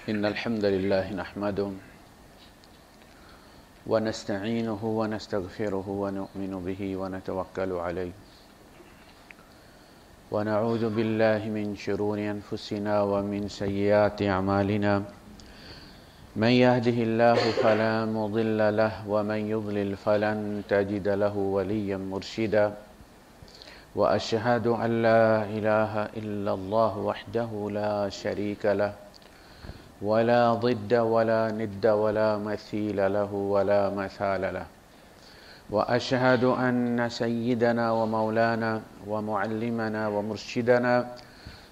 إن الحمد لله نحمده ونستعينه ونستغفره ونؤمن به ونتوكل عليه ونعوذ بالله من شرور أنفسنا ومن سيئات أعمالنا من يهده الله فلا مضل له ومن يضلل فلن تجد له وليا مرشدا وأشهد أن لا إله إلا الله وحده لا شريك له ولا ضد ولا ند ولا مثيل له ولا مثال له وأشهد أن سيدنا ومولانا ومعلمنا ومرشدنا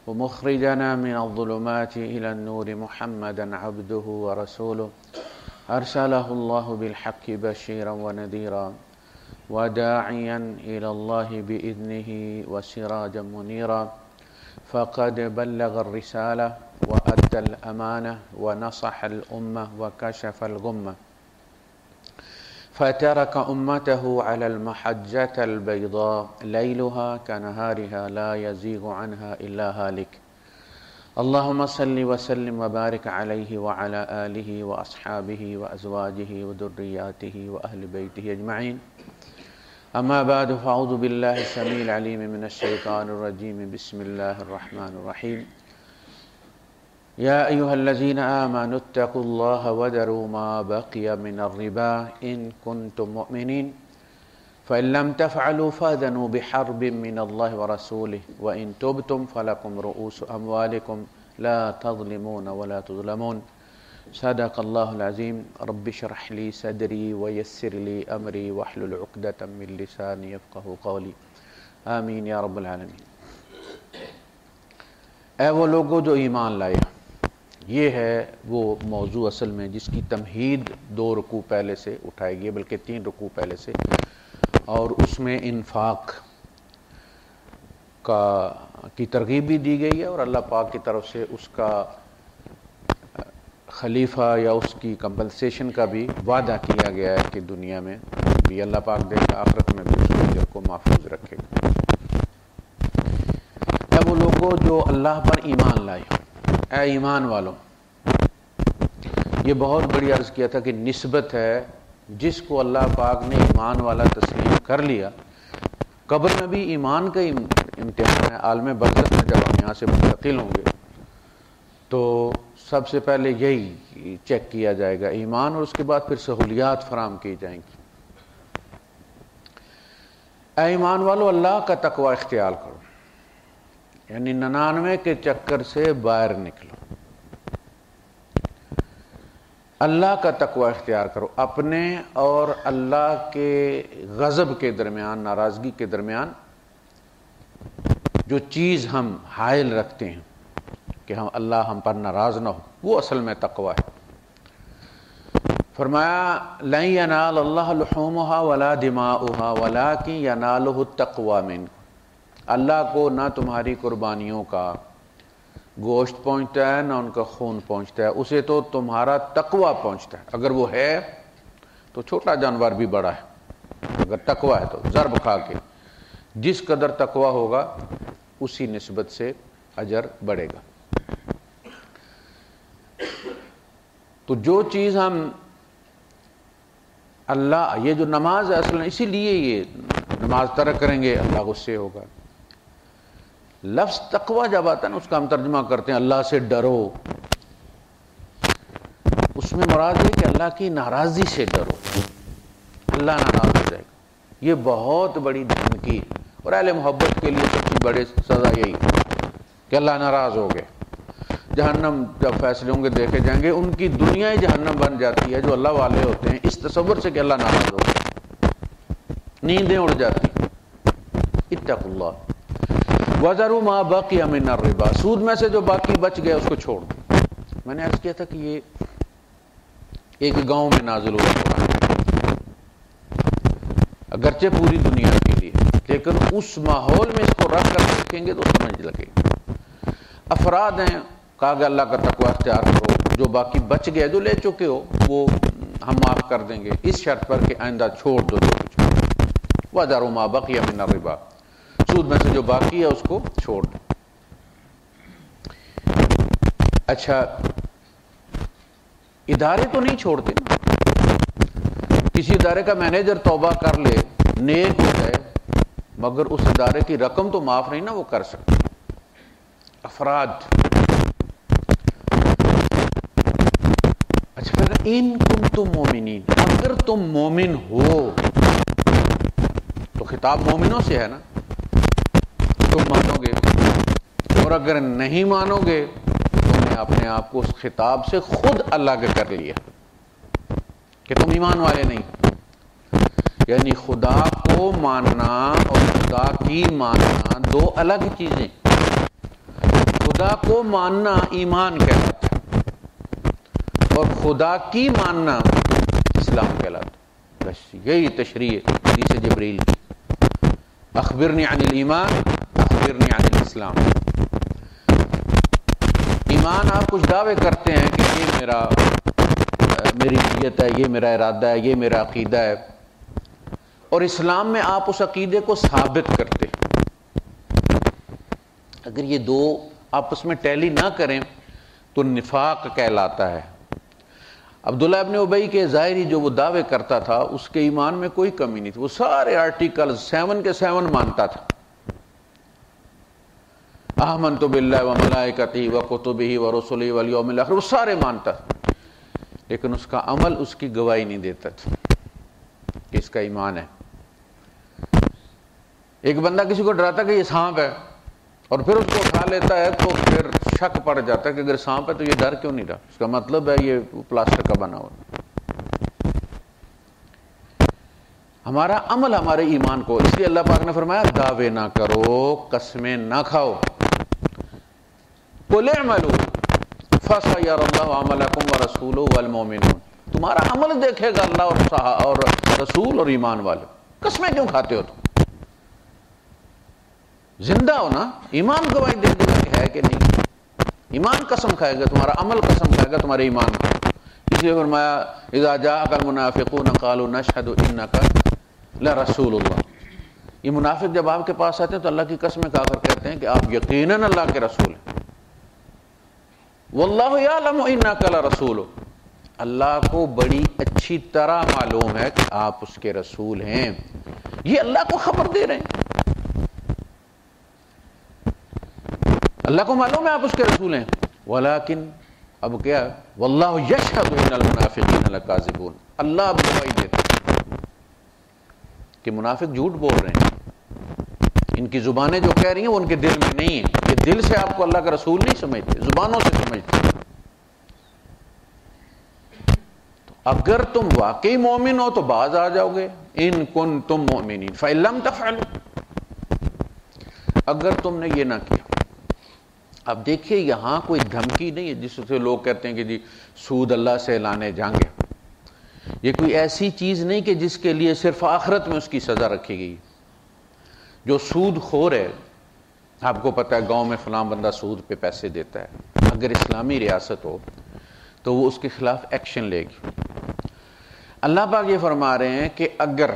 ومخرجنا من الظلمات إلى النور محمدا عبده ورسوله أرسله الله بالحق بشيرا ونذيرا وداعيا إلى الله بإذنه وسراجا منيرا فقد بلغ الرسالة وأدى الأمانة ونصح الأمة وكشف الغمة فترك أمته على المحجة البيضاء ليلها كنهارها لا يزيغ عنها إلا هالك اللهم صل وسلم وبارك عليه وعلى آله وأصحابه وأزواجه وذرياته وأهل بيته أجمعين أما بعد فأعوذ بالله السميع العليم من الشيطان الرجيم بسم الله الرحمن الرحيم يا أيها الذين آمنوا اتقوا الله وذروا ما بقي من الربا إن كنتم مؤمنين فإن لم تفعلوا فأذنوا بحرب من الله ورسوله وإن تبتم فلكم رؤوس أموالكم لا تظلمون ولا تظلمون صدق الله العظيم رب اشرح لي صدري ويسر لي أمري واحلل عقدة من لساني يفقهوا قولي آمین یا رب العالمین۔ اے وہ لوگوں جو ایمان لائے، یہ ہے وہ موضوع اصل میں جس کی تمہید 2 رکوع پہلے سے اٹھائی گئی، بلکہ 3 رکوع پہلے سے، اور اس میں انفاق کی ترغیب بھی دی گئی ہے اور اللہ پاک کی طرف سے اس کا خلیفہ یا اس کی کمپنسیشن کا بھی وعدہ کیا گیا ہے کہ دنیا میں بھی اللہ پاک دے گا، آخرت میں بھی اس کے اجر کو محفوظ رکھے گا۔ اے وہ لوگوں جو اللہ پر ایمان لائے، اے ایمان والوں، یہ بہت بڑی عرض کیا تھا کہ نسبت ہے جس کو اللہ پاک نے ایمان والا تسلیم کر لیا، قبر میں بھی ایمان کا امتحان ہے۔ عالم برزخ میں جب ہم یہاں سے منتقل ہوں گے تو سب سے پہلے یہی چیک کیا جائے گا ایمان، اور اس کے بعد پھر سہولیات فراہم کی جائیں گی۔ اے ایمان والو، اللہ کا تقوی اختیار کرو، یعنی 99 کے چکر سے باہر نکلو، اللہ کا تقوی اختیار کرو۔ اپنے اور اللہ کے غضب کے درمیان، ناراضگی کے درمیان جو چیز ہم حائل رکھتے ہیں کہ اللہ ہم پر ناراض نہ ہو، وہ اصل میں تقوی ہے۔ فرمایا لن ینال اللہ لحومها ولا دماؤها ولکن ینالہ التقوی منکم، اللہ کو نہ تمہاری قربانیوں کا گوشت پہنچتا ہے نہ ان کا خون پہنچتا ہے، اسے تو تمہارا تقوی پہنچتا ہے۔ اگر وہ ہے تو چھوٹا جانور بھی بڑا ہے، اگر تقوی ہے تو ضرب کھا کے جس قدر تقوی ہوگا اسی نسبت سے اجر بڑھے گا۔ تو جو چیز ہم اللہ، یہ جو نماز ہے اصلا اسی لیے یہ نماز ترک کریں گے اللہ غصے ہوگا۔ لفظ تقوی جب آتا ہے نا، اس کا ہم ترجمہ کرتے ہیں اللہ سے ڈرو، اس میں مراد ہے کہ اللہ کی ناراضی سے ڈرو، اللہ ناراض ہو جائے گا۔ یہ بہت بڑی دھمکی ہے، اور اہل محبت کے لیے سب سے بڑی سزا یہی کہ اللہ ناراض ہو گئے۔ جہنم جب فیصلے ہوں گے دیکھے جائیں گے، ان کی دنیا ہی جہنم بن جاتی ہے جو اللہ والے ہوتے ہیں، اس تصور سے کہ اللہ ناراض ہو گئے، نیندیں اڑ جاتی۔ اتقوا اللہ وذروا ما بقی من الربا، سود میں سے جو باقی بچ گیا اس کو چھوڑ دو۔ میں نے عرض کیا تھا کہ یہ ایک گاؤں میں نازل ہوا قرآن، اگرچہ پوری دنیا کے لیے، لیکن اس ماحول میں اس کو رکھ کر دیکھیں گے تو سمجھ لگے گا۔ افراد ہیں، کہا کہ اللہ کا تقوی اختیار کرو، جو باقی بچ گئے جو لے چکے ہو وہ ہم معاف کر دیں گے، اس شرط پر کہ آئندہ چھوڑ دو جو کچھ۔ وَذَرُوا مَا بَقِيَ مِنَ الرِّبَا، سود میں سے جو باقی ہے اس کو چھوڑ دو۔ اچھا، ادارے تو نہیں چھوڑتے نا. کسی ادارے کا مینیجر توبہ کر لے، نیک ہو جائے، مگر اس ادارے کی رقم تو معاف نہیں نا وہ کر سکتے. افراد. اچھا پھر ان کنتم مومنین، اگر تم مومن ہو، تو خطاب مومنوں سے ہے نا، تم مانو گے، اور اگر نہیں مانو گے تو تم نے اپنے آپ کو اس خطاب سے خود الگ کر لیا کہ تم ایمان والے نہیں. یعنی خدا کو ماننا اور خدا کی ماننا دو الگ چیزیں. خدا کو ماننا ایمان کہلاتا ہے اور خدا کی ماننا اسلام کہلاتا ہے. بس یہی تشریح حدیث جبریل کی، اخبرنی عن الایمان اخبرنی عن الاسلام. ایمان آپ کچھ دعوے کرتے ہیں کہ یہ میری نیت ہے، یہ میرا ارادہ ہے، یہ میرا عقیدہ ہے، اور اسلام میں آپ اس عقیدے کو ثابت کرتے ہیں. اگر یہ دو آپس میں ٹیلی نہ کریں تو نفاق کہلاتا ہے. عبداللہ ابن ابی کے ظاہری جو وہ دعوے کرتا تھا اس کے ایمان میں کوئی کمی نہیں تھی. وہ سارے آرٹیکل 7 کے 7 مانتا تھا. آمنت باللہ وملائکتہ وکتبہ ورسلہ والیوم الاخر، وہ سارے مانتا تھا، لیکن اس کا عمل اس کی گواہی نہیں دیتا تھا کہ اس کا ایمان ہے. ایک بندہ کسی کو ڈراتا کہ یہ سانپ ہے اور پھر اس کو اٹھا لیتا ہے تو پھر شک پڑ جاتا ہے کہ اگر سانپ ہے تو یہ ڈر کیوں نہیں رہا، اس کا مطلب ہے یہ پلاسٹک کا بنا ہوا. ہمارا عمل ہمارے ایمان کو، اس لیے اللہ پاک نے فرمایا دعوے نہ کرو، قسمیں نہ کھاؤ. قُلِ اعْمَلُوا فَسَيَرَى اللَّهُ عَمَلَكُمْ وَرَسُولُهُ وَالْمُؤْمِنُونَ. تمہارا عمل دیکھے گا اللہ اور رسول اور ایمان والے. قسمیں کیوں کھاتے ہو تم؟ زندہ ہو نا، ایمان گواہی دے دے گا کہ ہے کہ نہیں. ایمان قسم کھائے گا، تمہارا عمل قسم کھائے گا تمہارے ایمان کا. اس لیے فرمایا اذا جاءك المنافقون قالوا نشهد انك لرسول اللہ. یہ منافق جب آپ کے پاس آتے ہیں تو اللہ کی قسمیں کھا کر کہتے ہیں کہ آپ یقیناً اللہ کے رسول ہیں. واللہ یعلم انک لرسول. اللہ کو بڑی اچھی طرح معلوم ہے کہ آپ اس کے رسول ہیں. یہ اللہ کو خبر دے رہے ہیں، اللہ کو معلوم ہے آپ اس کے رسول ہیں. ولیکن اب کیا، واللہ یشہد ان المنافقین لکاذبون. اللہ اب گواہی دیتا کہ منافق جھوٹ بول رہے ہیں. ان کی زبانیں جو کہہ رہی ہیں وہ ان کے دل میں نہیں ہے. یہ دل سے آپ کو اللہ کا رسول نہیں سمجھتے، زبانوں سے سمجھتے. تو اگر تم واقعی مومن ہو تو باز آ جاؤ گے. ان کنتم مؤمنین فإن لم تفعلوا. اگر تم نے یہ نہ کیا. اب دیکھیے یہاں کوئی دھمکی نہیں ہے جس سے لوگ کہتے ہیں کہ جی سود اللہ سے لانے جائیں گے. یہ کوئی ایسی چیز نہیں کہ جس کے لیے صرف آخرت میں اس کی سزا رکھی گئی. جو سود خور ہے، آپ کو پتہ ہے گاؤں میں فلاں بندہ سود پہ پیسے دیتا ہے، اگر اسلامی ریاست ہو تو وہ اس کے خلاف ایکشن لے گی. اللہ پاک یہ فرما رہے ہیں کہ اگر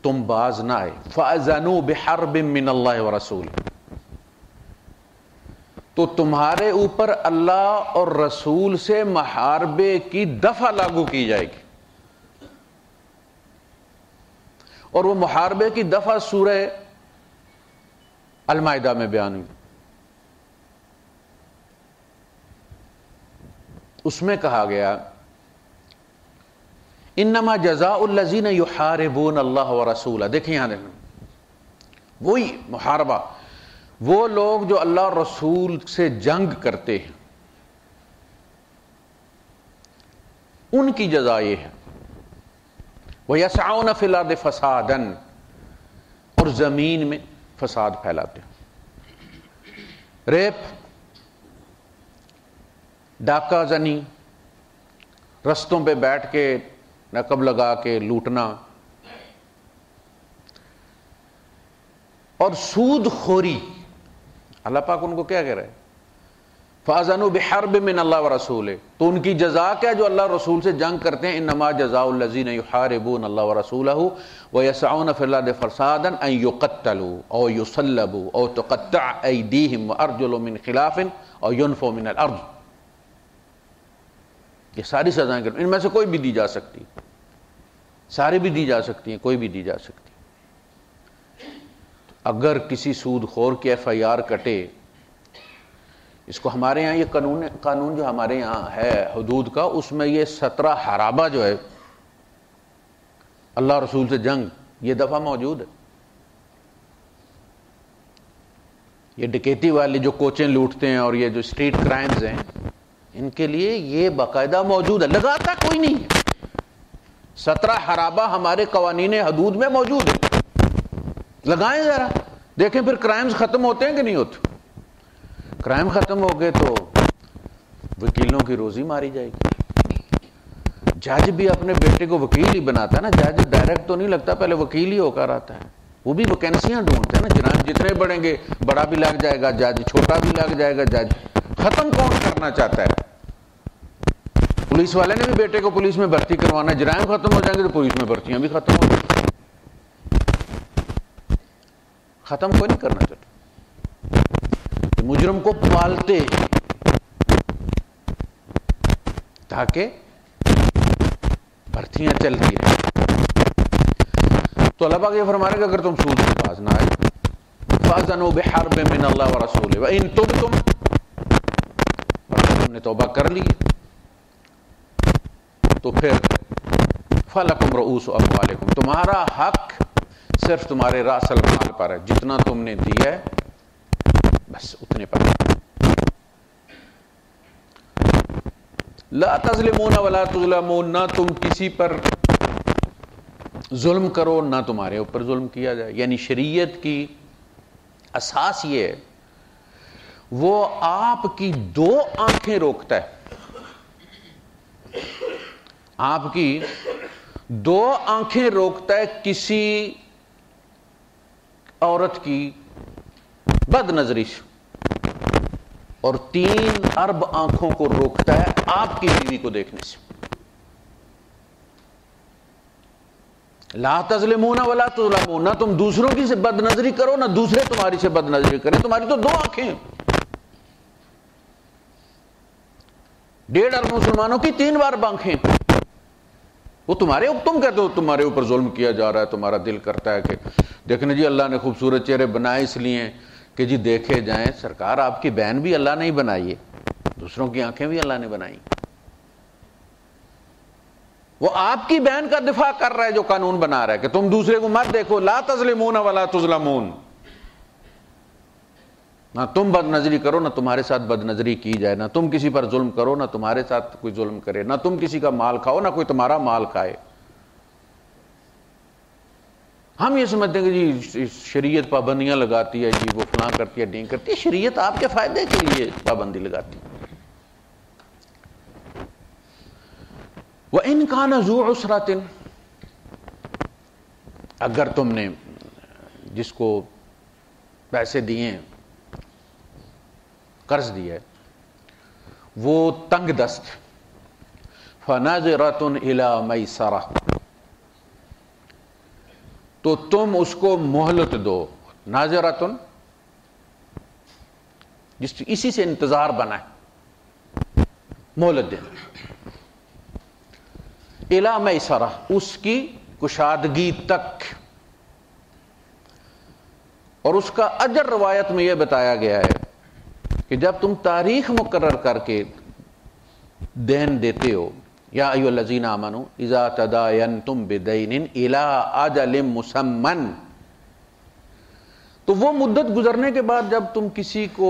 تم باز نہ آئے فَأَذَنُوا بِحَرْبٍ مِّنَ اللَّهِ وَرَسُولِهِ، تو تمہارے اوپر اللہ اور رسول سے محاربے کی دفع لاگو کی جائے گی. اور وہ محاربے کی دفع سورہ المائدہ میں بیان ہوئی. اس میں کہا گیا انما جزاء الذین یحاربون اللہ ورسولہ. دیکھیں یہاں دیکھیں وہی محاربہ، وہ لوگ جو اللہ اور رسول سے جنگ کرتے ہیں ان کی جزا یہ ہے وَيَسْعَوْنَ فِي الْأَرْضِ فَسَادًا، اور زمین میں فساد پھیلاتے ہیں. ریپ، ڈاکہ زنی، رستوں پہ بیٹھ کے نقب لگا کے لوٹنا، اور سود خوری. اللہ پاک ان کو کیا کہہ رہا ہے؟ فَأَذَنُوا بِحَرْبٍ مِّنَ اللَّهِ وَرَسُولِهِ. تو ان کی جزا کیا جو اللہ رسول سے جنگ کرتے ہیں؟ انما جزاء الذین یحاربون اللہ ورسولہ ویسعون فی الارض فسادا ان یقتلوا او یصلبوا او تقطع ایدیہم وارجلهم من خلاف او ینفوا من الارض. یہ ساری سزائیں ان میں سے کوئی بھی دی جا سکتی، ساری بھی دی جا سکتی ہیں، کوئی بھی دی جا سکتی۔ اگر کسی سود خور کی ایف آئی آر کٹے، اس کو ہمارے یہاں یہ قانون جو ہمارے یہاں ہے حدود کا، اس میں یہ 17 حرابہ جو ہے اللہ رسول سے جنگ، یہ دفعہ موجود ہے۔ یہ ڈکیتی والے جو کوچیں لوٹتے ہیں اور یہ جو اسٹریٹ کرائمز ہیں، ان کے لیے یہ باقاعدہ موجود ہے، لگاتا کوئی نہیں ہے۔ 17 حرابہ ہمارے قوانین حدود میں موجود ہے، لگائیں ذرا، دیکھیں پھر کرائمز ختم ہوتے ہیں کہ نہیں ہوتے۔ کرائم ختم ہو گئے تو وکیلوں کی روزی ماری جائے گی۔ جج بھی اپنے بیٹے کو وکیل ہی بناتا ہے نا، جج ڈائریکٹ تو نہیں لگتا، پہلے وکیل ہی ہو کر آتا ہے، وہ بھی ویکینسیاں ڈھونڈتے ہیں نا۔ جرائم جتنے بڑھیں گے بڑا بھی لگ جائے گا جج، چھوٹا بھی لگ جائے گا جج۔ ختم کون کرنا چاہتا ہے؟ پولیس والے نے بھی بیٹے کو پولیس میں بھرتی کروانا ہے، جرائم ختم ہو جائیں گے تو پولیس میں بھرتیاں بھی ختم ہو جائیں گی۔ ختم کوئی نہیں کرنا چاہتا، مجرم کو پالتے تاکہ بھرتیاں چلتی رہیں۔ تو اللہ پاک یہ فرما رہے کہ اگر تم سود سے باز نہ آئے، فَأْذَنُوا بِحَرْبٍ مِّنَ اللَّهِ وَرَسُولِهِ وَإِن تُبْتُمْ، اگر تم نے توبہ کر لی تو پھر فَلَكُمْ رُءُوسُ أَمْوَالِكُمْ، تمہارا حق صرف تمہارے راس المال پر ہے، جتنا تم نے دیا ہے بس اتنے پر۔ لا تظلمون ولا تظلمون، نہ تم کسی پر ظلم کرو نہ تمہارے اوپر ظلم کیا جائے۔ یعنی شریعت کی اساس یہ ہے، وہ آپ کی 2 آنکھیں روکتا ہے، آپ کی 2 آنکھیں روکتا ہے کسی عورت کی بد نظری سے، اور 3 ارب آنکھوں کو روکتا ہے آپ کی بیوی کو دیکھنے سے۔ لا تظلمون ولا تظلمون، نہ تم دوسروں کی سے بد نظری کرو نہ دوسرے تمہاری سے بد نظری کریں، تمہاری تو 2 آنکھیں ہیں۔ 1.5 ارب مسلمانوں کی 3 بار آنکھیں، وہ تمہارے، تم کہتے ہو تمہارے اوپر ظلم کیا جا رہا ہے، تمہارا دل کرتا ہے کہ دیکھنے جی اللہ نے خوبصورت چہرے بنائے اس لیے کہ جی دیکھے جائیں۔ سرکار آپ کی بہن بھی اللہ نے ہی بنائی ہے، دوسروں کی آنکھیں بھی اللہ نے بنائی۔ وہ آپ کی بہن کا دفاع کر رہا ہے جو قانون بنا رہا ہے کہ تم دوسرے کو مت دیکھو، لا تظلمون ولا تظلمون، نہ تم بد نظری کرو نہ تمہارے ساتھ بد نظری کی جائے، نہ تم کسی پر ظلم کرو نہ تمہارے ساتھ کوئی ظلم کرے، نہ تم کسی کا مال کھاؤ نہ کوئی تمہارا مال کھائے۔ ہم یہ سمجھتے ہیں کہ جی شریعت پابندیاں لگاتی ہے، جی وہ فلاں کرتی ہے ڈینگ کرتی ہے، شریعت آپ کے فائدے کے لیے پابندی لگاتی ہے۔ وَإِن كَانَ ذُو عُسْرَةٍ، اگر تم نے جس کو پیسے دیے ہیں، قرض دیا ہے، وہ تنگ دست، فَنَظِرَةٌ إِلَى مَيْسَرَةٍ، تو تم اس کو مہلت دو۔ ناظرتن، اسی سے انتظار بنا ہے، مہلت دینا۔ الی میسرہ، اس کی کشادگی تک۔ اور اس کا اجر روایت میں یہ بتایا گیا ہے کہ جب تم تاریخ مقرر کر کے دین دیتے ہو، یا ایھا الذین آمنوا اذا تداینتم بدین الی اجل مسمى، تو وہ مدت گزرنے کے بعد جب تم کسی کو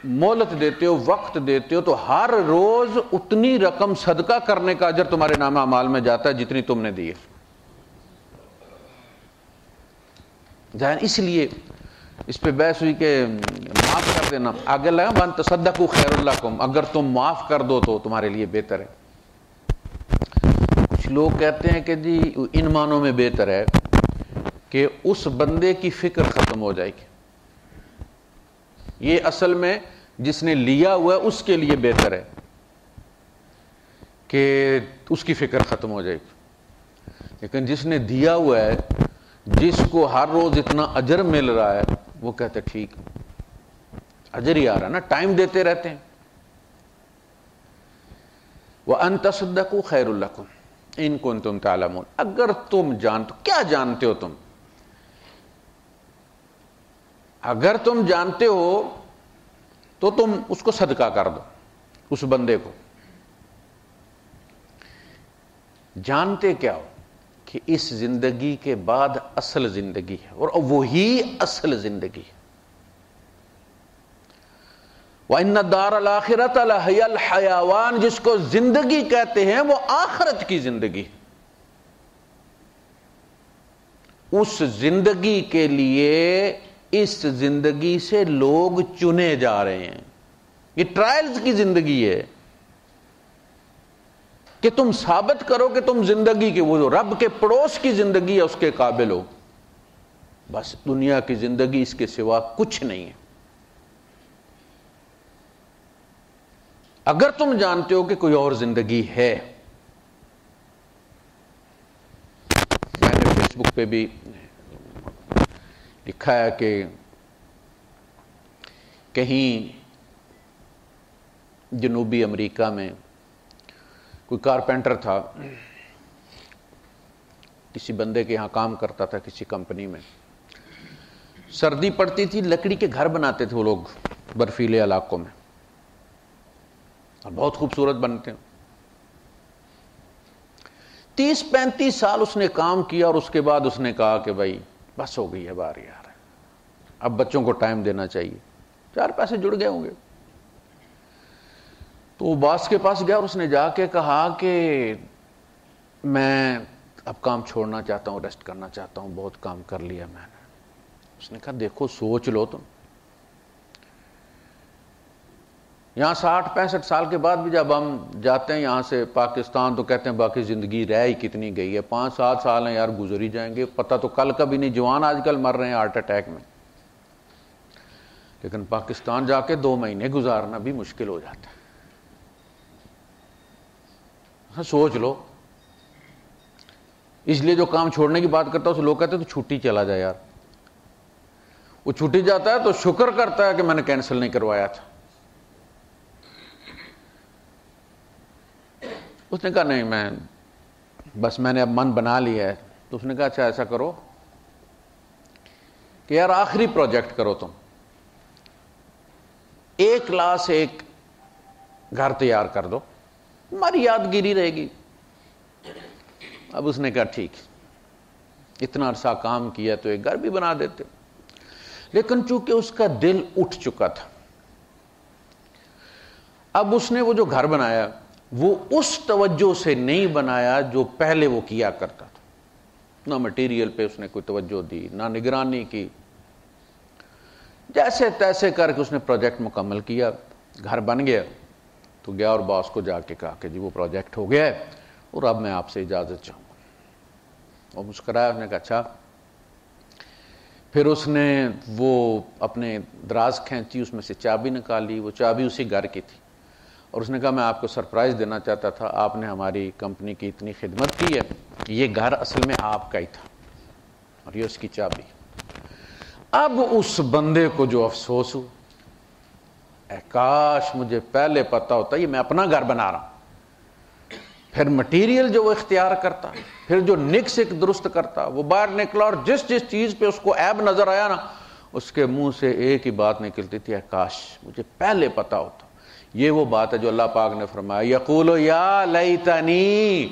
مہلت دیتے ہو، وقت دیتے ہو، تو ہر روز اتنی رقم صدقہ کرنے کا اجر تمہارے نامہ اعمال میں جاتا ہے جتنی تم نے دی ہے۔ اس لیے اس پہ بحث ہوئی کہ معاف کر دینا، آگے لگا وَأَن تَصَدَّقُوا خَيْرٌ لَكُمْ، اگر تم معاف کر دو تو تمہارے لیے بہتر ہے۔ کچھ لوگ کہتے ہیں کہ جی ان معنوں میں بہتر ہے کہ اس بندے کی فکر ختم ہو جائے گی، یہ اصل میں جس نے لیا ہوا ہے اس کے لیے بہتر ہے کہ اس کی فکر ختم ہو جائے گی، لیکن جس نے دیا ہوا ہے، جس کو ہر روز اتنا اجر مل رہا ہے، وہ کہتے ٹھیک اجر ہی آ رہا ہے نا، ٹائم دیتے رہتے ہیں۔ وَأَن تَصَدَّقُوا خَيْرٌ لَكُمْ إِن كُنتُمْ تَعْلَمُونَ، اگر تم جانتے، کیا جانتے ہو تم؟ اگر تم جانتے ہو تو تم اس کو صدقہ کر دو، اس بندے کو۔ جانتے کیا ہو کہ اس زندگی کے بعد اصل زندگی ہے، اور وہی اصل زندگی ہے۔ وَإِنَّ الدَّارَ الْآخِرَةَ لَهِيَ الْحَيَوَانُ، جس کو زندگی کہتے ہیں وہ آخرت کی زندگی۔ اس زندگی کے لیے اس زندگی سے لوگ چنے جا رہے ہیں، یہ ٹرائلز کی زندگی ہے کہ تم ثابت کرو کہ تم زندگی کے، وہ جو رب کے پڑوس کی زندگی ہے اس کے قابل ہو۔ بس دنیا کی زندگی اس کے سوا کچھ نہیں ہے۔ اگر تم جانتے ہو کہ کوئی اور زندگی ہے، میں نے فیس بک پہ بھی لکھا ہے کہ کہیں جنوبی امریکہ میں کوئی کارپینٹر تھا، کسی بندے کے یہاں کام کرتا تھا کسی کمپنی میں، سردی پڑتی تھی، لکڑی کے گھر بناتے تھے وہ لوگ برفیلے علاقوں میں، اور بہت خوبصورت بنتے ہیں۔ 30-35 سال اس نے کام کیا، اور اس کے بعد اس نے کہا کہ بھائی بس ہو گئی ہے بار یار، اب بچوں کو ٹائم دینا چاہیے، 4 پیسے جڑ گئے ہوں گے۔ تو وہ باس کے پاس گیا اور اس نے جا کے کہا کہ میں اب کام چھوڑنا چاہتا ہوں، ریسٹ کرنا چاہتا ہوں، بہت کام کر لیا میں نے۔ اس نے کہا دیکھو سوچ لو تم، یہاں 60-65 سال کے بعد بھی جب ہم جاتے ہیں یہاں سے پاکستان تو کہتے ہیں باقی زندگی رہ ہی کتنی گئی ہے، 5-7 سال ہیں یار گزر ہی جائیں گے، پتہ تو کل کا بھی نہیں، جوان آج کل مر رہے ہیں ہارٹ اٹیک میں، لیکن پاکستان جا کے 2 مہینے گزارنا بھی مشکل ہو جاتا ہے۔ سوچ لو، اس لیے جو کام چھوڑنے کی بات کرتا ہے اس لوگ کہتے ہیں تو چھٹی چلا جائے یار، وہ چھٹی جاتا ہے تو شکر کرتا ہے کہ میں نے کینسل نہیں کروایا تھا۔ اس نے کہا نہیں میں نے اب من بنا لیا ہے۔ تو اس نے کہا اچھا ایسا کرو کہ یار آخری پروجیکٹ کرو، تم 1 کلاس 1 گھر تیار کر دو، ہماری یادگیری رہے گی۔ اب اس نے کہا ٹھیک، اتنا عرصہ کام کیا تو ایک گھر بھی بنا دیتے، لیکن چونکہ اس کا دل اٹھ چکا تھا، اب اس نے وہ جو گھر بنایا وہ اس توجہ سے نہیں بنایا جو پہلے وہ کیا کرتا تھا، نہ مٹیریل پہ اس نے کوئی توجہ دی، نہ نگرانی کی، جیسے تیسے کر کے اس نے پروجیکٹ مکمل کیا، گھر بن گیا۔ تو گیا اور باس کو جا کے کہا کہ جی وہ پروجیکٹ ہو گیا ہے اور اب میں آپ سے اجازت چاہوں گا۔ وہ مسکرایا، اس نے کہا اچھا۔ پھر اس نے وہ اپنے دراز کھینچی، اس میں سے چابی نکالی، وہ چابی اسی گھر کی تھی، اور اس نے کہا میں آپ کو سرپرائز دینا چاہتا تھا، آپ نے ہماری کمپنی کی اتنی خدمت کی ہے، یہ گھر اصل میں آپ کا ہی تھا اور یہ اس کی چابی۔ اب اس بندے کو جو افسوس ہو، اے کاش مجھے پہلے پتا ہوتا، یہ میں اپنا گھر بنا رہا ہوں۔ پھر مٹیریل جو وہ اختیار کرتا، پھر جو نکس ایک درست کرتا، وہ باہر نکلا اور جس چیز پہ اس کو عیب نظر آیا نا، اس کے منہ سے ایک ہی بات نکلتی تھی، اے کاش مجھے پہلے پتا ہوتا۔ یہ وہ بات ہے جو اللہ پاک نے فرمایا، یقول یا لیتنی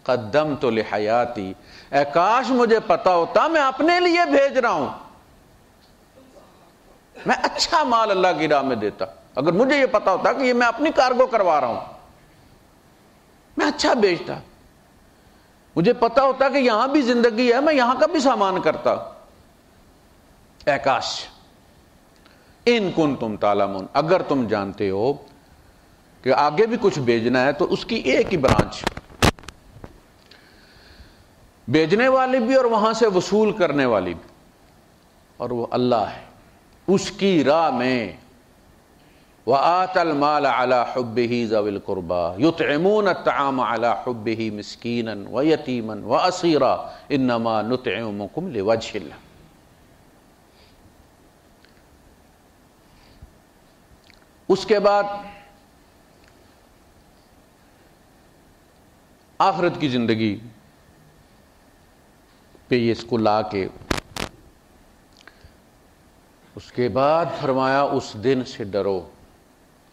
قدمت لحیاتی، اے کاش مجھے پتا ہوتا، میں اپنے لیے بھیج رہا ہوں، میں اچھا مال اللہ کی راہ میں دیتا، اگر مجھے یہ پتا ہوتا کہ یہ میں اپنی کارگو کروا رہا ہوں، میں اچھا بیچتا، مجھے پتا ہوتا کہ یہاں بھی زندگی ہے، میں یہاں کا بھی سامان کرتا۔ اے کاش ان کنتم تعلمون، اگر تم جانتے ہو کہ آگے بھی کچھ بیچنا ہے تو اس کی ایک ہی برانچ، بیچنے والی بھی اور وہاں سے وصول کرنے والی بھی، اور وہ اللہ ہے، اس کی راہ میں۔ وَآتَ الْمَالَ عَلَى حُبِّهِ ذَوِي الْقُرْبَى يُطْعِمُونَ الطَّعَامَ عَلَى حُبِّهِ مِسْكِينًا وَيَتِيمًا وَأَسِيرًا إِنَّمَا نُطْعِمُكُمْ لِوَجْهِ اللَّهِ۔ اس کے بعد آخرت کی زندگی پہ یہ اس کو لا کے اس کے بعد فرمایا اس دن سے ڈرو،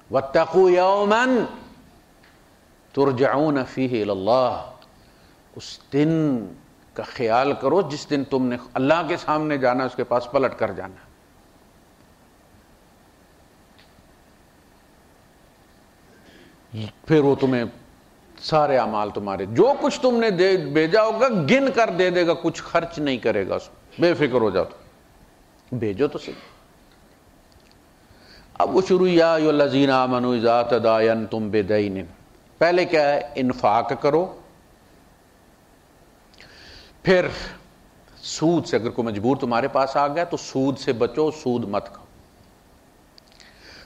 واتقوا یوما ترجعون فیہ الی اللہ، اس دن کا خیال کرو جس دن تم نے اللہ کے سامنے جانا، اس کے پاس پلٹ کر جانا۔ پھر وہ تمہیں سارے اعمال تمہارے جو کچھ تم نے بھیجا ہوگا گن کر دے دے گا، کچھ خرچ نہیں کرے گا، اس بے فکر ہو جاؤ، تو بھیجو تو صحیح۔ اب وہ شروع یا ایھا الذین آمنوا اذا تداینتم بدین، پہلے کیا ہے؟ انفاق کرو، پھر سود سے، اگر کوئی مجبور تمہارے پاس آ گیا تو سود سے بچو، سود مت کھاؤ۔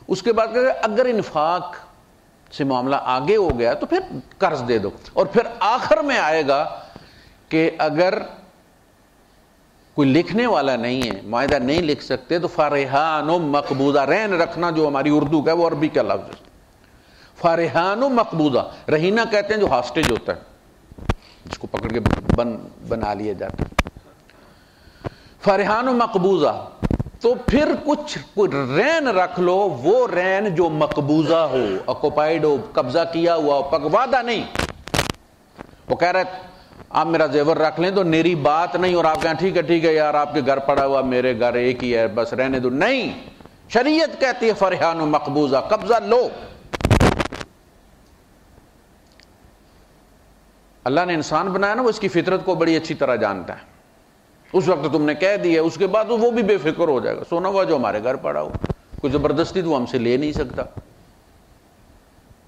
اس کے بعد اگر انفاق سے معاملہ آگے ہو گیا تو پھر قرض دے دو، اور پھر آخر میں آئے گا کہ اگر کوئی لکھنے والا نہیں ہے، معاہدہ نہیں لکھ سکتے، تو فارحان و مقبوضہ، رہن رکھنا جو ہماری اردو کا ہے وہ عربی کا لفظ ہے، فارحان و مقبوضہ، رہینہ کہتے ہیں جو ہاسٹیج ہوتا ہے، جس کو پکڑ کے بنا لیا جاتا ہے، فارحان و مقبوضہ۔ تو پھر کچھ رین رکھ لو، وہ رین جو مقبوضہ ہو، آکوپائیڈ ہو، قبضہ کیا ہوا ہو، وعدہ نہیں۔ وہ کہہ رہے آپ میرا زیور رکھ لیں تو میری بات نہیں، اور آپ کہیں ٹھیک ہے یار آپ کے گھر پڑا ہوا، میرے گھر ایک ہی ہے، بس رہنے دو، نہیں۔ شریعت کہتی ہے فرحان و مقبوضہ، قبضہ لو۔ اللہ نے انسان بنایا نا، وہ اس کی فطرت کو بڑی اچھی طرح جانتا ہے۔ اس وقت تم نے کہہ دیا، اس کے بعد وہ بھی بے فکر ہو جائے گا، سونا ہوا جو ہمارے گھر پڑا ہو، کوئی زبردستی تو ہم سے لے نہیں سکتا،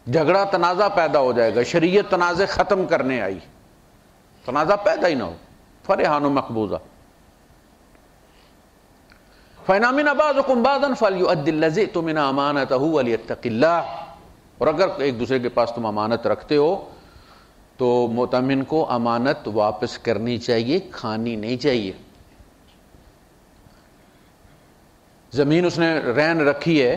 جھگڑا تنازع پیدا ہو جائے گا۔ شریعت تنازع ختم کرنے آئی، تنازع پیدا ہی نہ ہو، فرحان و مقبوضہ۔ فَإِنْ أَمِنَ بَعْضُكُمْ بَعْضًا فَلْيُؤَدِّ الَّذِي اؤْتُمِنَ أَمَانَتَهُ وَلْيَتَّقِ اللَّهَ، اور اگر ایک دوسرے کے پاس تم امانت رکھتے ہو تو مؤتمن کو امانت واپس کرنی چاہیے، کھانی نہیں چاہیے۔ زمین اس نے رہن رکھی ہے،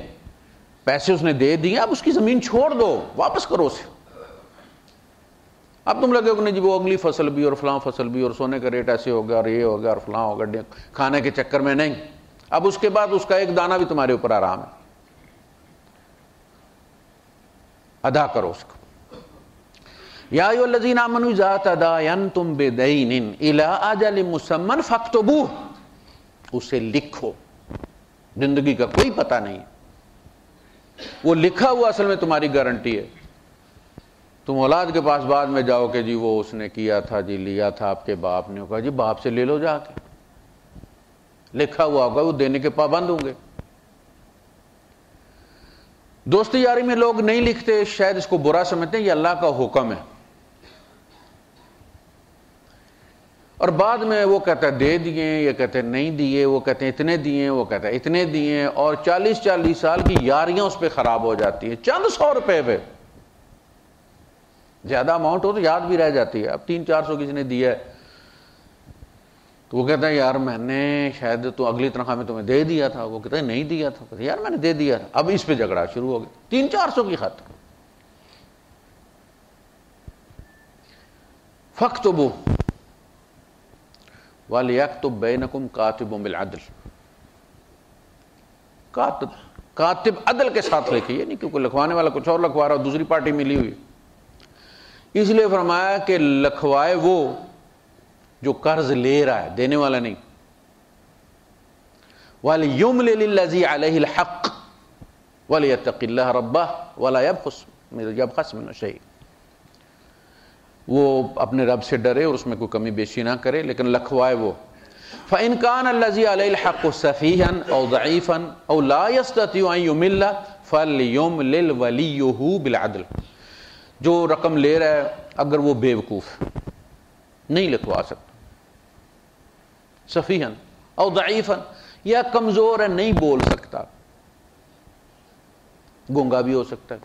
پیسے اس نے دے دیے، اب اس کی زمین چھوڑ دو، واپس کرو اسے۔ اب تم لگے کہ نہیں جی وہ اگلی فصل بھی اور فلاں فصل بھی اور سونے کا ریٹ ایسے ہو گیا اور یہ ہو گیا اور فلاں ہو گیا، کھانے کے چکر میں نہیں، اب اس کے بعد اس کا ایک دانہ بھی تمہارے اوپر آرام ہے، ادا کرو اس کو۔ یا ایھا الذین آمنوا اذا تداینتم بدین الی اجل مسمى فاکتبوہ، اسے لکھو، زندگی کا کوئی پتہ نہیں، وہ لکھا ہوا اصل میں تمہاری گارنٹی ہے۔ تم اولاد کے پاس بعد میں جاؤ کہ جی وہ اس نے کیا تھا، جی لیا تھا آپ کے باپ نے، کہا جی باپ سے لے لو جا کے، لکھا ہوا ہوگا، وہ دینے کے پابند ہوں گے۔ دوستی یاری میں لوگ نہیں لکھتے، شاید اس کو برا سمجھتے ہیں، یہ اللہ کا حکم ہے، اور بعد میں وہ کہتا ہے دے دیے، یہ کہتے ہیں نہیں دیے، وہ کہتے ہیں اتنے دیے، وہ کہتا ہے اتنے دیے، اور 40 سال کی یاریاں اس پہ خراب ہو جاتی ہیں، چند 100 روپے پہ۔ زیادہ اماؤنٹ ہو تو یاد بھی رہ جاتی ہے، اب 300-400 کسی نے دیا ہے تو وہ کہتا ہے یار میں نے شاید تو اگلی تنخواہ میں تمہیں دے دیا تھا، وہ کہتا ہے نہیں دیا تھا، کہتا ہے یار میں نے دے دیا تھا، اب اس پہ جھگڑا شروع ہو گیا، 300-400 کی خط۔ فاکتبوا وَلْيَكْتُبْ بَيْنَكُمْ كَاتِبٌ بِالْعَدْلِ، کاتب عدل کے ساتھ لکھیے، نہیں کیونکہ لکھوانے والا کچھ اور لکھوا رہا ہو، دوسری پارٹی ملی ہوئی، اس لیے فرمایا کہ لکھوائے وہ جو قرض لے رہا ہے، دینے والا نہیں۔ وَلْيُمْلِلِ الَّذِي عَلَيْهِ الْحَقِّ وَلْيَتَّقِ اللَّهَ رَبَّهُ وَلَا يَبْخَسْ مِنْهُ شَيْءٍ، وہ اپنے رب سے ڈرے اور اس میں کوئی کمی بیشی نہ کرے، لیکن لکھوائے وہ۔ فَإِنْ كَانَ الَّذِي عَلَيْهِ الْحَقُّ سَفِيهًا أَوْ ضَعِيفًا أَوْ لَا يَسْتَطِيعُ أَنْ يُمِلَّ فَلْيُمْلِلْ وَلِيُّهُ بِالْعَدْلِ، جو رقم لے رہا ہے اگر وہ بیوقوف نہیں لکھوا سکتا، سفیہن او ضعیفن، یا کمزور ہے نہیں بول سکتا، گونگا بھی ہو سکتا ہے،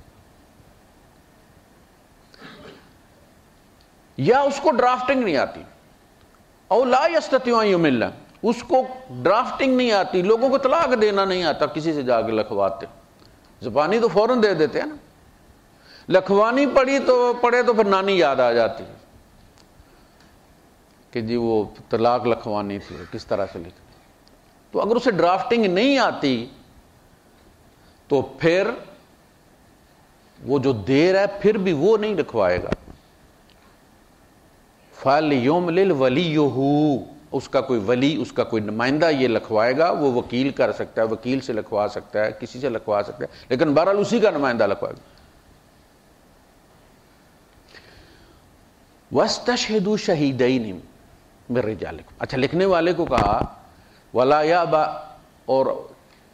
یا اس کو ڈرافٹنگ نہیں آتی، او لا یستطیع ان یمل، اس کو ڈرافٹنگ نہیں آتی، لوگوں کو طلاق دینا نہیں آتا، کسی سے جا کے لکھواتے، زبانی تو فوراً دے دیتے ہیں نا، لکھوانی پڑے تو پھر نانی یاد آ جاتی ہے، کہ جی وہ طلاق لکھوانی تھی، کس طرح سے لکھ، تو اگر اسے ڈرافٹنگ نہیں آتی تو پھر وہ جو دیر ہے پھر بھی وہ نہیں لکھوائے گا. فَلْيُمْلِلْ وَلِيُّهُ، اس کا کوئی ولی، اس کا کوئی نمائندہ یہ لکھوائے گا. وہ وکیل کر سکتا ہے، وکیل سے لکھوا سکتا ہے، کسی سے لکھوا سکتا ہے، لیکن بہرحال اسی کا نمائندہ لکھوائے گا. وَاسْتَشْهِدُوا شَهِيدَيْنِ مِن رِجَالِكُمْ. اچھا، لکھنے والے کو کہا وَلَا يَأْبَ، اور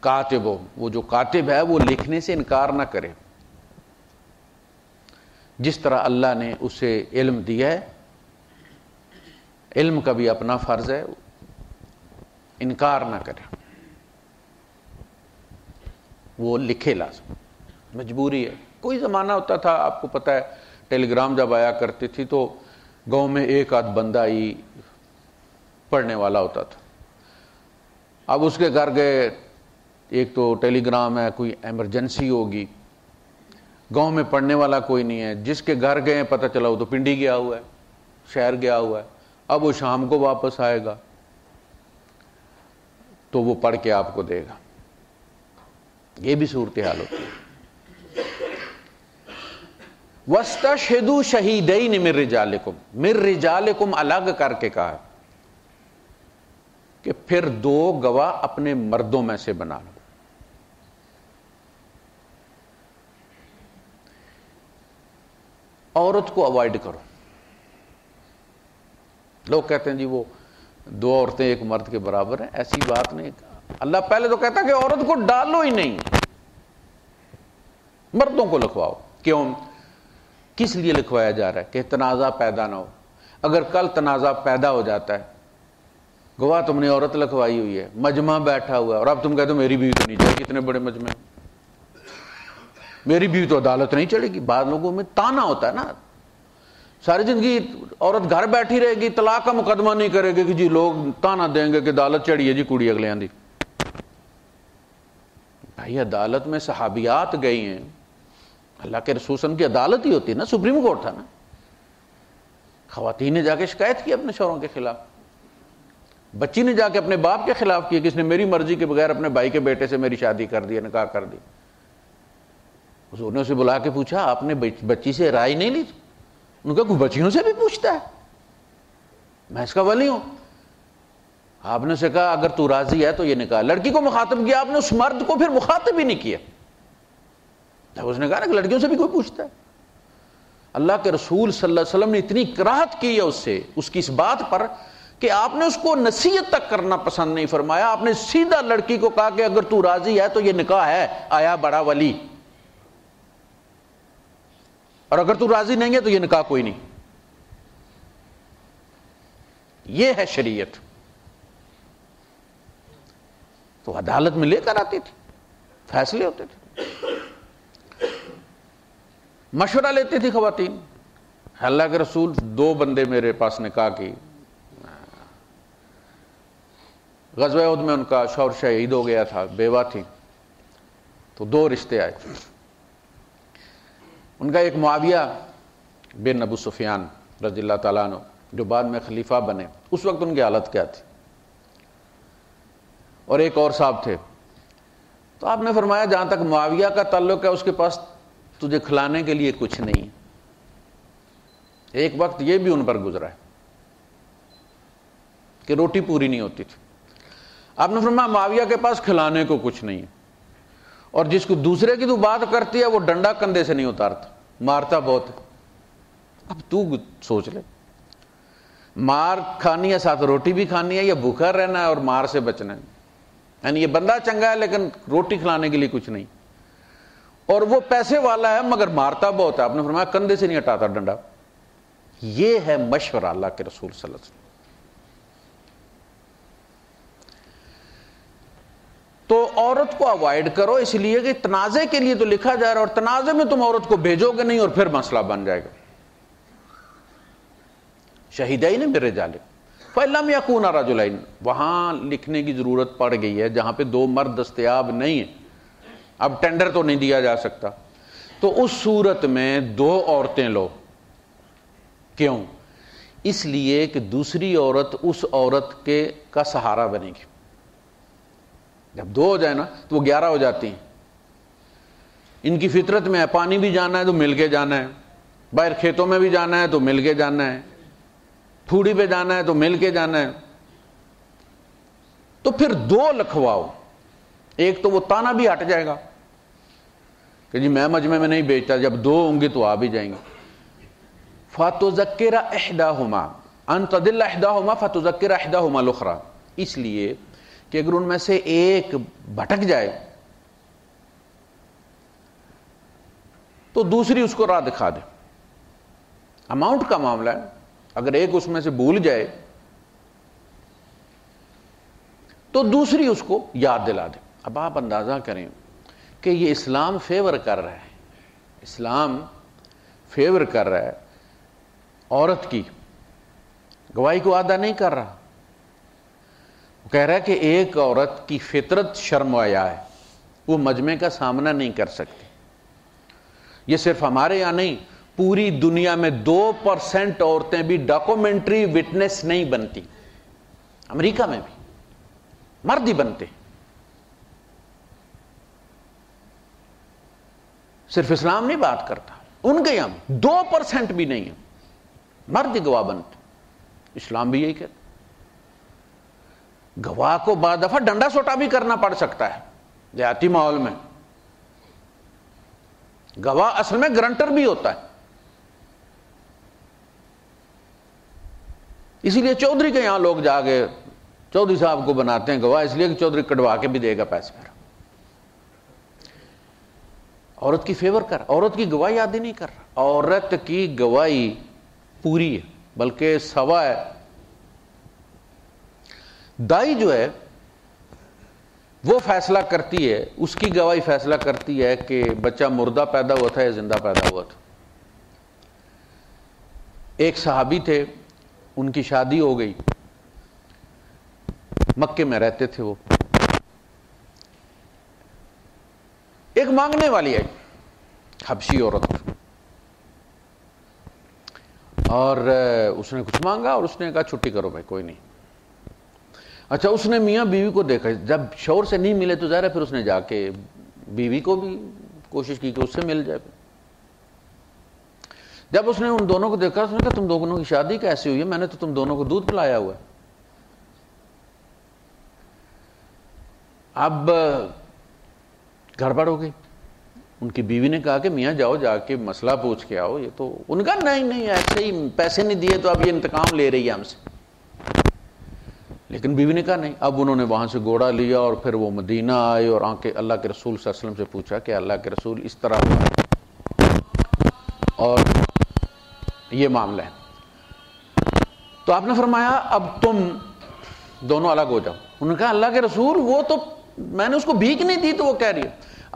کاتب، وہ جو کاتب ہے وہ لکھنے سے انکار نہ کرے. جس طرح اللہ نے اسے علم دیا ہے، علم کا بھی اپنا فرض ہے، انکار نہ کرے، وہ لکھے لازم، مجبوری ہے. کوئی زمانہ ہوتا تھا، آپ کو پتہ ہے، ٹیلی گرام جب آیا کرتی تھی تو گاؤں میں ایک آدھ بندہ ہی پڑھنے والا ہوتا تھا. اب اس کے گھر گئے، ایک تو ٹیلی گرام ہے، کوئی ایمرجنسی ہوگی، گاؤں میں پڑھنے والا کوئی نہیں ہے، جس کے گھر گئے پتہ چلا وہ تو پنڈی گیا ہوا ہے، شہر گیا ہوا ہے، اب وہ شام کو واپس آئے گا تو وہ پڑھ کے آپ کو دے گا. یہ بھی صورتحال ہوتی ہے. وَاسْتَشْهِدُوا شَهِيدَيْنِ مِن رِجَالِكُمْ، مِن رِجَالِكُمْ الگ کر کے کہا کہ پھر دو گواہ اپنے مردوں میں سے بنا لو. عورت کو اوائڈ کرو. لوگ کہتے ہیں جی وہ دو عورتیں ایک مرد کے برابر ہیں، ایسی بات نہیں. اللہ پہلے تو کہتا کہ عورت کو ڈالو ہی نہیں، مردوں کو لکھواؤ. کیوں؟ کس لیے لکھوایا جا رہا ہے؟ کہ تنازع پیدا نہ ہو. اگر کل تنازع پیدا ہو جاتا ہے، گواہ تم نے عورت لکھوائی ہوئی ہے، مجمع بیٹھا ہوا ہے، اور اب تم کہتے ہو میری بیوی تو نہیں چلے گی، اتنے بڑے مجمع میری بیوی تو عدالت نہیں چڑھے گی. بعض لوگوں میں تانا ہوتا ہے نا، ساری زندگی عورت گھر بیٹھی رہے گی، طلاق کا مقدمہ نہیں کرے گی کہ جی لوگ تانا دیں گے کہ عدالت چڑھی ہے جی کڑی اگلے آندھی. بھائی عدالت میں صحابیات گئی ہیں، اللہ کے رسول صلی اللہ علیہ وسلم کی عدالت ہی ہوتی ہے نا، سپریم کورٹ تھا نا. خواتین نے جا کے شکایت کی اپنے شوہروں کے خلاف، بچی نے جا کے اپنے باپ کے خلاف کی کہ اس نے میری مرضی کے بغیر اپنے بھائی کے بیٹے سے میری شادی کر دی، نکاح کر دی. حضور نے اسے بلا کے پوچھا آپ نے بچی سے رائے نہیں لی؟ انہوں نے کہا کوئی بچیوں سے بھی پوچھتا ہے، میں اس کا ولی ہوں. آپ نے اسے کہا اگر تو راضی ہے تو یہ نکاح. لڑکی کو مخاطب کیا آپ نے، اس مرد کو پھر مخاطب ہی نہیں کیا. اس نے کہا نا کہ لڑکیوں سے بھی کوئی پوچھتا ہے. اللہ کے رسول صلی اللہ علیہ وسلم نے اتنی کراہت کی ہے اس سے، اس کی اس بات پر کہ آپ نے اس کو نصیحت تک کرنا پسند نہیں فرمایا. آپ نے سیدھا لڑکی کو کہا کہ اگر تو راضی ہے تو یہ نکاح ہے، آیا بڑا ولی، اور اگر تو راضی نہیں ہے تو یہ نکاح کوئی نہیں. یہ ہے شریعت. تو عدالت میں لے کر آتی تھی، فیصلے ہوتے تھے، مشورہ لیتی تھی خواتین. اللہ کے رسول دو بندے میرے پاس نکاح کی، غزوہ احد میں ان کا شوہر شہید ہو گیا تھا، بیوہ تھی، تو دو رشتے آئے. ان کا ایک معاویہ بن ابو سفیان رضی اللہ تعالیٰ عنہ جو بعد میں خلیفہ بنے، اس وقت ان کی حالت کیا تھی، اور ایک اور صاحب تھے. تو آپ نے فرمایا جہاں تک معاویہ کا تعلق ہے اس کے پاس تجھے کھلانے کے لیے کچھ نہیں. ایک وقت یہ بھی ان پر گزرا ہے کہ روٹی پوری نہیں ہوتی تھی. آپ نے فرمایا معاویہ کے پاس کھلانے کو کچھ نہیں ہے، اور جس کو دوسرے کی تو بات کرتی ہے وہ ڈنڈا کندھے سے نہیں اتارتا، مارتا بہت ہے. اب تو سوچ لے، مار کھانی ہے ساتھ روٹی بھی کھانی ہے، یا بھوکا رہنا ہے اور مار سے بچنا ہے. یعنی یہ بندہ چنگا ہے لیکن روٹی کھلانے کے لیے کچھ نہیں، اور وہ پیسے والا ہے مگر مارتا بہت ہے. آپ نے فرمایا کندھے سے نہیں ہٹاتا ڈنڈا. یہ ہے مشورہ اللہ کے رسول صلی اللہ علیہ وسلم. تو عورت کو اوائڈ کرو، اس لیے کہ تنازع کے لیے تو لکھا جا رہا ہے، اور تنازع میں تم عورت کو بھیجو گے نہیں اور پھر مسئلہ بن جائے گا. شہیدین من رجالکم فَإِن لَمْ يَكُونَا رَجُلَيْنِ، وہاں لکھنے کی ضرورت پڑ گئی ہے جہاں پہ دو مرد دستیاب نہیں ہیں. اب ٹینڈر تو نہیں دیا جا سکتا، تو اس صورت میں دو عورتیں لو. کیوں؟ اس لیے کہ دوسری عورت اس عورت کا سہارا بنے گی. جب 2 ہو جائے نا تو وہ 11 ہو جاتی ہیں. ان کی فطرت میں ہے پانی بھی جانا ہے تو مل کے جانا ہے, باہر کھیتوں میں بھی جانا ہے تو مل کے جانا ہے, ٹھوڑی پہ جانا ہے تو مل کے جانا ہے. تو پھر 2 لکھواؤ, ایک تو وہ تانا بھی ہٹ جائے گا کہ جی میں مجمع میں نہیں بیچتا, جب 2 ہوں گے تو آ بھی جائیں گے. فَتُذَكِّرَ إِحْدَاهُمَا أَن تَضِلَّ إِحْدَاهُمَا فَتُذَكِّرَ إِحْدَاهُمَا الْأُخْرَى, اس لیے کہ اگر ان میں سے ایک بھٹک جائے تو دوسری اس کو راہ دکھا دے. اماؤنٹ کا معاملہ ہے, اگر ایک اس میں سے بھول جائے تو دوسری اس کو یاد دلا دے. اب آپ اندازہ کریں کہ یہ اسلام فیور کر رہا ہے, اسلام فیور کر رہا ہے عورت کی, گواہی کو عادہ نہیں کر رہا. وہ کہہ رہا ہے کہ ایک عورت کی فطرت شرم و حیا ہے, وہ مجمع کا سامنا نہیں کر سکتی. یہ صرف ہمارے یہاں نہیں, پوری دنیا میں 2% عورتیں بھی ڈاکومنٹری وٹنس نہیں بنتی. امریکہ میں بھی مرد ہی بنتے. صرف اسلام نہیں بات کرتا, ان کے یہاں 2% بھی نہیں ہے, مرد ہی گواہ بنتے. اسلام بھی یہی کہتا. گواہ کو بعض دفعہ ڈنڈا سوٹا بھی کرنا پڑ سکتا ہے دیہاتی ماحول میں. گواہ اصل میں گرنٹر بھی ہوتا ہے. اسی لیے چودھری کے یہاں لوگ جا کے چودھری صاحب کو بناتے ہیں گواہ, اس لیے کہ چودھری کٹوا کے بھی دے گا پیسے. پھر عورت کی فیور کر, عورت کی گواہی عادی نہیں کر رہا. عورت کی گواہی پوری ہے, بلکہ سوا ہے. دائی جو ہے وہ فیصلہ کرتی ہے, اس کی گواہی فیصلہ کرتی ہے کہ بچہ مردہ پیدا ہوا تھا یا زندہ پیدا ہوا تھا. ایک صحابی تھے, ان کی شادی ہو گئی, مکے میں رہتے تھے وہ. ایک مانگنے والی ہے حبشی عورت, اور اس نے کچھ مانگا اور اس نے کہا چھٹی کرو بھائی کوئی نہیں. اچھا, اس نے میاں بیوی کو دیکھا, جب شوہر سے نہیں ملے تو ظاہر ہے پھر اس نے جا کے بیوی کو بھی کوشش کی کہ اس سے مل جائے. جب اس نے ان دونوں کو دیکھا اس نے کہا تم دونوں کی شادی کیسی ہوئی ہے, میں نے تو تم دونوں کو دودھ پلایا ہوا ہے. اب گڑبڑ ہو گئی. ان کی بیوی نے کہا کہ میاں جاؤ جا کے مسئلہ پوچھ کے آؤ. یہ تو ان کا نہیں ایسے ہی پیسے نہیں دیے تو اب یہ انتقام لے رہی ہے ہم سے. لیکن بیوی نے کہا نہیں. اب انہوں نے وہاں سے گھوڑا لیا اور پھر وہ مدینہ آئے اور آ کے اللہ کے رسول صلی اللہ علیہ وسلم سے پوچھا کہ اللہ کے رسول اس طرح اور یہ معاملہ ہے. تو آپ نے فرمایا اب تم دونوں الگ ہو جاؤ. انہوں نے کہا اللہ کے رسول وہ تو میں نے اس کو بھیک نہیں دی تو وہ کہہ رہی ہے.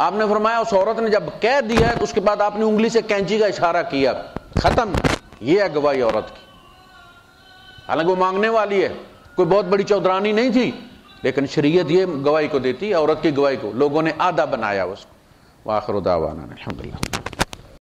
آپ نے فرمایا اس عورت نے جب کہہ دیا ہے تو اس کے بعد آپ نے انگلی سے کینچی کا اشارہ کیا, ختم. یہ ہے گواہی عورت کی. حالانکہ وہ مانگنے والی ہے, کوئی بہت بڑی چودرانی نہیں تھی, لیکن شریعت یہ گواہی کو دیتی, عورت کی گواہی کو لوگوں نے آدھا بنایا اس کو. وآخر دعوانا الحمدللہ.